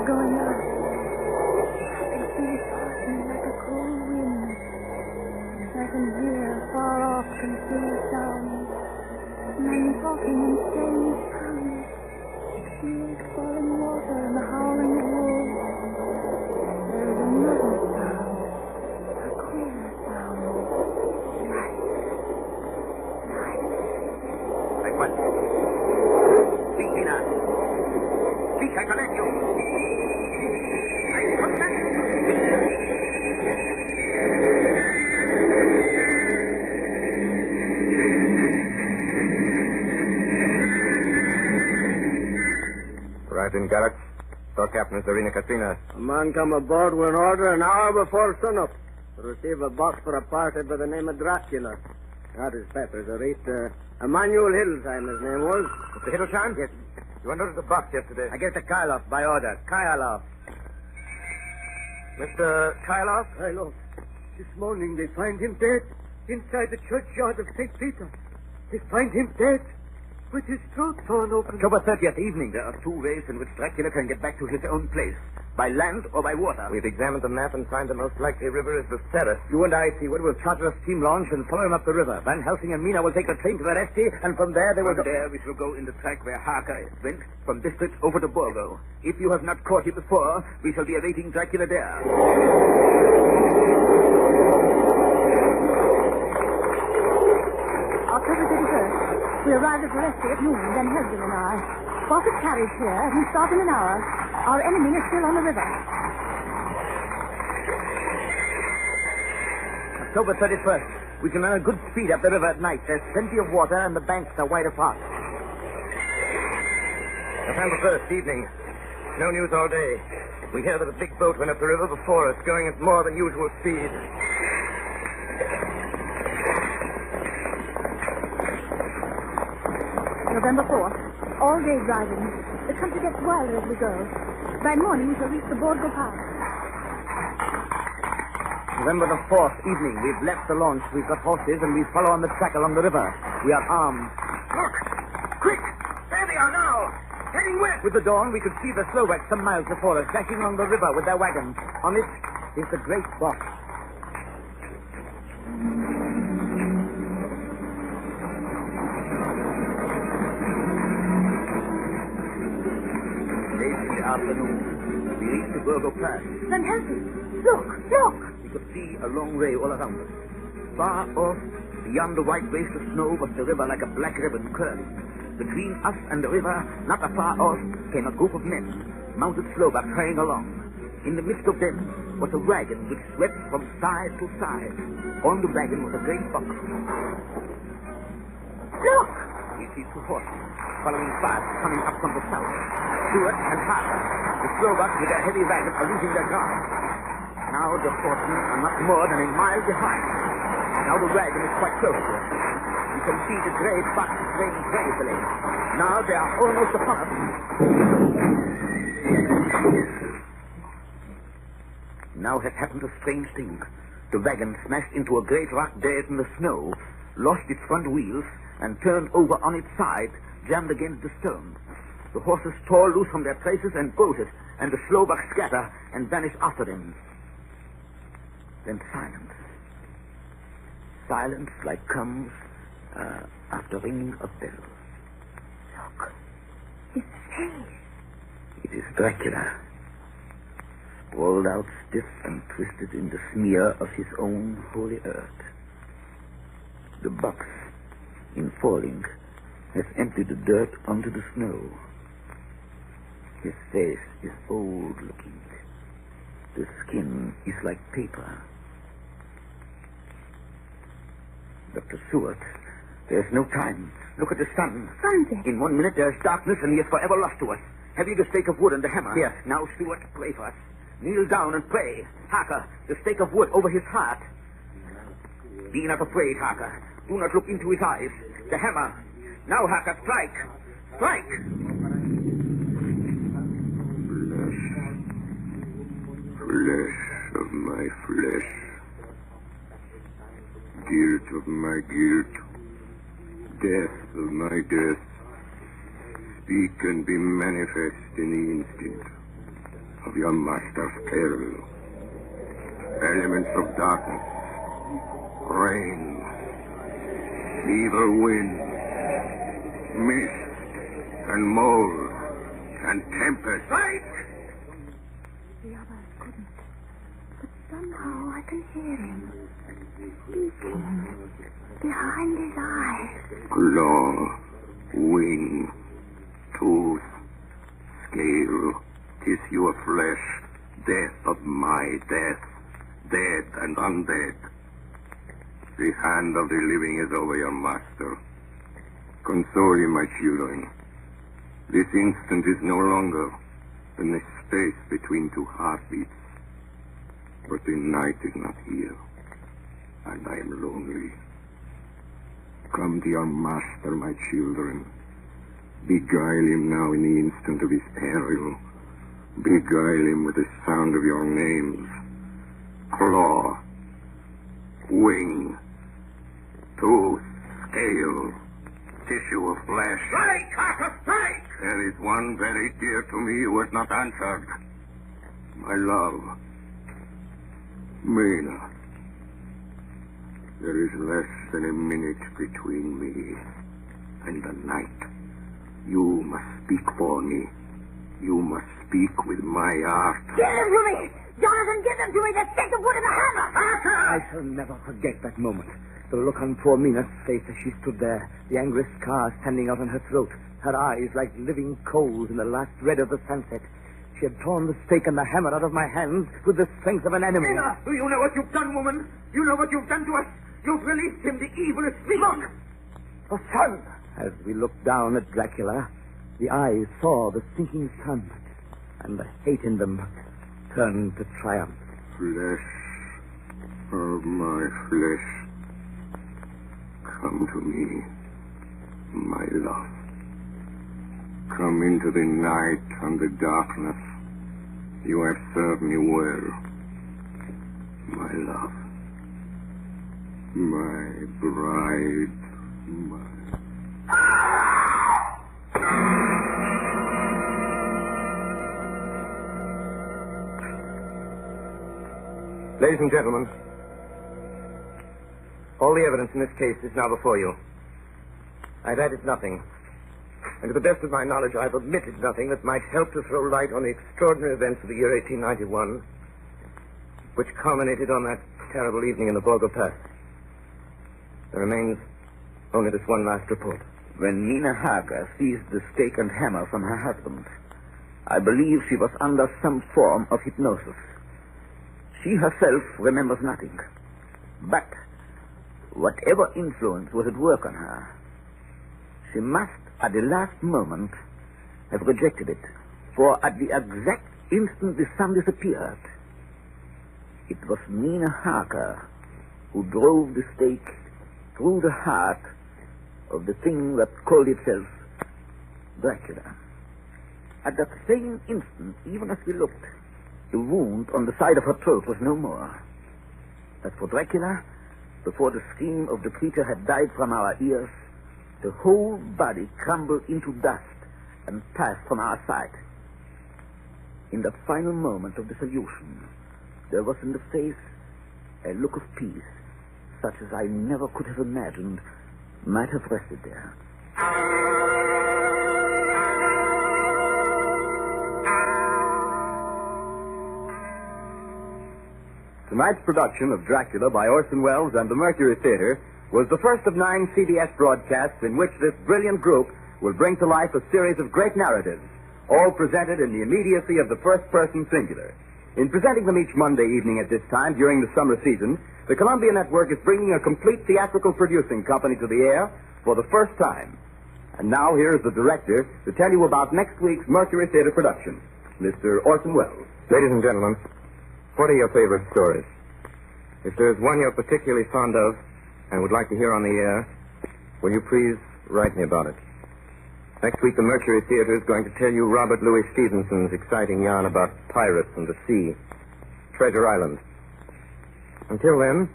going up. I can feel it passing like a cold wind. I can hear far off confused sounds. Men talking in strange tongues. Tears falling water and the howling of wolves. There is another sound. A queer sound. Light. Like what? Speak, Nina. Speak, I command you. I command you. Right in, Garrett. Store Captain Serena Katrina. A man come aboard with an order an hour before sunup to receive a box for a party by the name of Dracula. Not his peppers, a rate. Emmanuel Hiddlesheim, his name was. Mr. Hiddlesheim? Yes. You unloaded the box yesterday. I gave to Kyloff by order. Kyloff. Mr. Kyloff? Kyloff. This morning they find him dead inside the churchyard of St. Peter. They find him dead with his throat torn open. October 30th evening, there are 2 ways in which Dracula can get back to his own place. By land or by water. We've examined the map and find the most likely river is the Ceres. You and I, Seaward, will charter a steam launch and follow him up the river. Van Helsing and Mina will take the train to Veresti, and from there they will go... There we shall go in the track where Harker went, from District over to Borgo. If you have not caught him before, we shall be awaiting Dracula there. October 31st. We arrived at Veresti at noon, then Helsing and I. Bought a carriage here, and we start in an hour. Our enemy is still on the river. October 31st. We can run a good speed up the river at night. There's plenty of water, and the banks are wide apart. November 1st, evening. No news all day. We hear that a big boat went up the river before us, going at more than usual speed. November 4th. All day driving. The country gets wilder as we go. By morning we shall reach the Borgo Pass. November the 4th, evening. We've left the launch. We've got horses, and we follow on the track along the river. We are armed. Look! Quick! There they are now! Heading west! With the dawn, we could see the Slovaks some miles before us, dashing along the river with their wagons. On it is the great box. Late in the afternoon, we reached the Borgo Pass. Van Helsing! Look! Look! We could see a long ray all around us. Far off, beyond the white waste of snow, was the river like a black ribbon curling. Between us and the river, not afar off, came a group of men, mounted Slovaks hurrying along. In the midst of them was a wagon which swept from side to side. On the wagon was a great box. Look! We see 2 horses, following fast, coming up from the south. Stewart and Harker, the Slovaks with their heavy wagon, are losing their ground. Now the horsemen are not more than a mile behind. Now the wagon is quite close to us. You can see the gray box swaying gracefully. Now they are almost upon us. Now has happened a strange thing. The wagon smashed into a great rock bed in the snow, lost its front wheels, and turned over on its side, jammed against the stone. The horses tore loose from their places and bolted, and the Slovaks scatter and vanish after them. Then silence. Silence like comes after ringing a bell. Look! His face! It is Dracula, sprawled out stiff and twisted in the smear of his own holy earth. The box, in falling, has emptied the dirt onto the snow. His face is old-looking. The skin is like paper. Dr. Seward, there's no time. Look at the sun. Sunset. In 1 minute there's darkness and he is forever lost to us. Have you the stake of wood and the hammer? Yes. Now, Stewart, pray for us. Kneel down and pray. Harker, the stake of wood over his heart. Be not afraid, Harker. Do not look into his eyes. The hammer. Now, Harker, strike. Strike! Flesh of my flesh. Guilt of my guilt. Death of my death. Speak and be manifest in the instant. of your master's peril. Elements of darkness, rain, evil wind, mist, and mold, and tempest. Right! The others couldn't. But somehow I can hear him speaking behind his eyes. Claw, wing, tooth, scale, tissue of flesh, death of my death, dead and undead. The hand of the living is over your master. Console him, my children. This instant is no longer than the space between two heartbeats. But the night is not here, and I am lonely. Come to your master, my children. Beguile him now in the instant of his peril. Beguile him with the sound of your names. Claw, wing, tooth, scale, tissue of flesh. Strike, Carter, strike! There is one very dear to me who has not answered. My love, Mina. There is less than a minute between me and the night. You must speak for me. You must speak with my heart. Give them to me! Jonathan, give them to me! The stick of wood and the hammer! I shall never forget that moment. The look on poor Mina's face as she stood there, the angry scar standing out on her throat, her eyes like living coals in the last red of the sunset. She had torn the stake and the hammer out of my hands with the strength of an enemy. Mina, do you know what you've done, woman? You know what you've done to us? You've released him. The evil is speaking. Look! The sun! As we looked down at Dracula, the eyes saw the sinking sun, and the hate in them turned to triumph. Flesh of my flesh. Come to me, my love. Come into the night and the darkness. You have served me well, my love. My bride, my... Ladies and gentlemen, all the evidence in this case is now before you. I've added nothing. And to the best of my knowledge, I've omitted nothing that might help to throw light on the extraordinary events of the year 1891, which culminated on that terrible evening in the Borgo Pass. There remains only this one last report. When Mina Harker seized the stake and hammer from her husband, I believe she was under some form of hypnosis. She herself remembers nothing. But whatever influence was at work on her, she must, at the last moment, have rejected it. For at the exact instant the sun disappeared, it was Mina Harker who drove the stake through the heart of the thing that called itself Dracula. At that same instant, even as we looked, the wound on the side of her throat was no more. As for Dracula, before the scream of the creature had died from our ears, the whole body crumbled into dust and passed from our sight. In the final moment of dissolution, there was in the face a look of peace, such as I never could have imagined might have rested there. Tonight's production of Dracula by Orson Welles and the Mercury Theater was the first of 9 CBS broadcasts in which this brilliant group will bring to life a series of great narratives, all presented in the immediacy of the first-person singular. In presenting them each Monday evening at this time during the summer season, the Columbia Network is bringing a complete theatrical producing company to the air for the first time. And now here is the director to tell you about next week's Mercury Theater production, Mr. Orson Welles. Ladies and gentlemen, what are your favorite stories? If there's one you're particularly fond of and would like to hear on the air, will you please write me about it? Next week, the Mercury Theater is going to tell you Robert Louis Stevenson's exciting yarn about pirates and the sea, Treasure Island. Until then,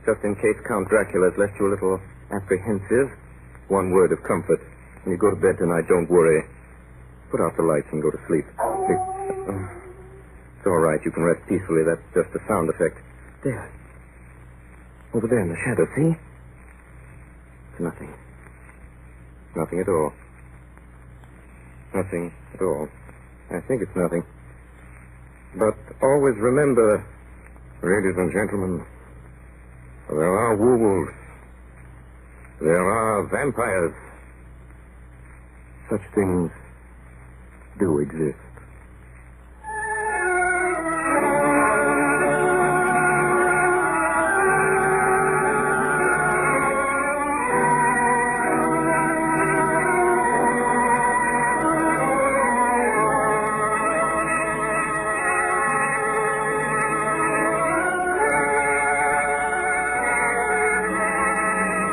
just in case Count Dracula has left you a little apprehensive, one word of comfort. When you go to bed tonight, don't worry. Put out the lights and go to sleep. right, you can rest peacefully. That's just a sound effect. There. Over there in the shadow, see? It's nothing. Nothing at all. Nothing at all. I think it's nothing. But always remember, ladies and gentlemen, there are wolves. There are vampires. Such things do exist.